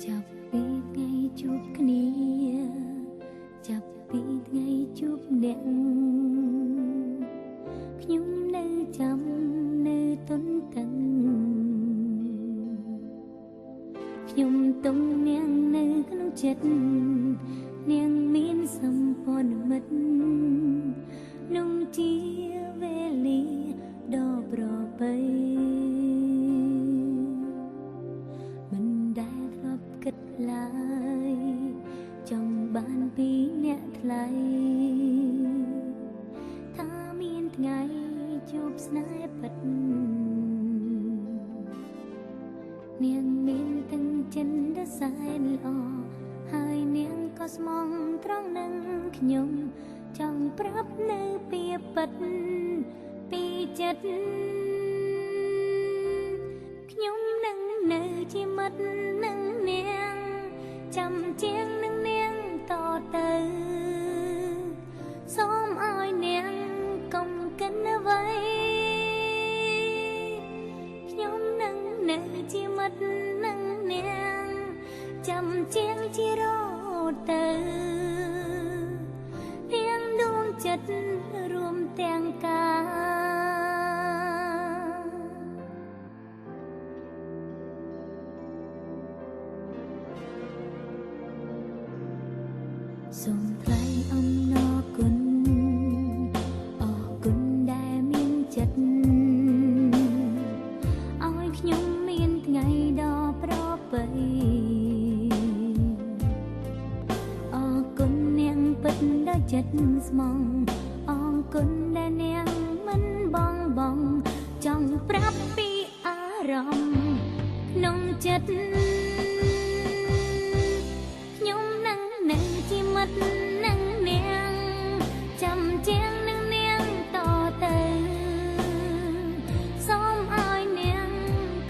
ចាប់ពីថ្ងៃជួបគ្នាចាប់ពីថ្ងៃជួបអ្នកខ្ញុំនៅចាំនៅទន្ទឹងខ្ញុំទុំនាងនៅក្នុងចិត្តនាងមានសម្ព័ន្ធមិត្តនោះជាវេលាដ៏ប្របីមិនដែលធ្លាប់គិតឡើយចង់បានពីអ្នកថ្លៃថាមានថ្ងៃជួបស្នេហ៍ពិតនាងមានទាំងចិនដ៏សែនល្អហើយនាងក៏ស្មងត្រង់នឹងខ្ញុំចង់ប្រាប់នៅពីពិតពីចិត្តខ្ញុំនឹងនៅជាមិត្តនឹងនាងចាំជាងនឹងនាងតទៅសូមឲ្យនាងកុំកិនអ្វីខ្ញុំនឹងនៅជាមិត្តនឹងនាងចាំជាងជារត់ទៅទាំងដួងចិត្តរួមទាំងកាសូមថ្លែងអំណរគុណអរគុណដែលមានចិត្តឲ្យខ្ញុំមានថ្ងៃដ៏ប្រពៃអរគុណនាងពិតដល់ចិត្តស្មងអរគុណដែលនាងមិនបងចង់ប្រាប់ពីអារម្មណ៍ក្នុងចិត្តខ្ញុំនឹងនៅជាមិត្តនឹងនាងចាំជាងនឹងនាងតទៅសូមឲ្យនាង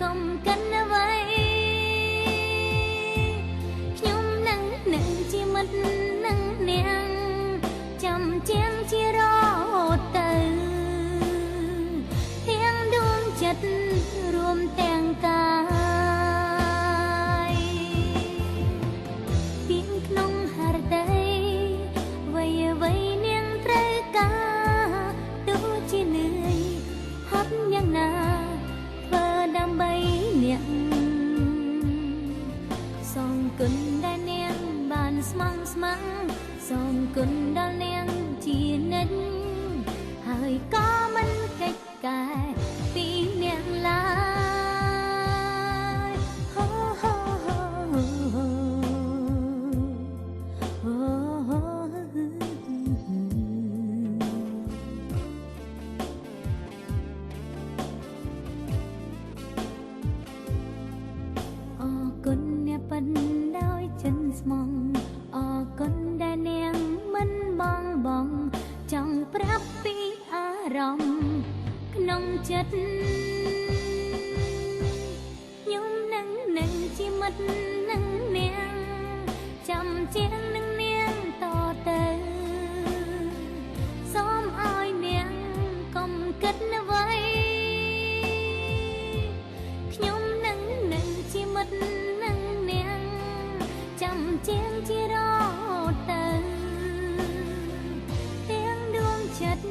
កុំកិនអ្វីខ្ញុំនឹងនៅជាមិត្តនឹងនាងចាំជាងជារត់ទៅទាំងដួងចិត្តរួមទាំងកាយពីក្នុងហឫទ័យអ្វីនាងត្រូវការទោះជានឿយហត់យ៉ាងណាធ្វើដើម្បីអ្នកសូមគុណដែលនាងបានស្មងស្ម័គ្រសូមគុណដល់នាងជានិច្ចហើយក៏មិនកិច្ចកែពីនាងឡើយអរគុណអ្នកប៉ិនដោយចិនស្មងអរគុណដែលនាងមិនបងចង់ប្រាប់ពីអារម្មណ៍ក្នុងចិត្តខ្ញុំនឹងនៅជាមិត្តនឹងនាងចាំជាងនឹងនាងតទៅសូមឲ្យនាងកុំគិតអ្វីខ្ញុំនឹងនៅជាមិត្តនឹងនាងចាំជាងជារត់ទៅទាំងដួងចិត្ត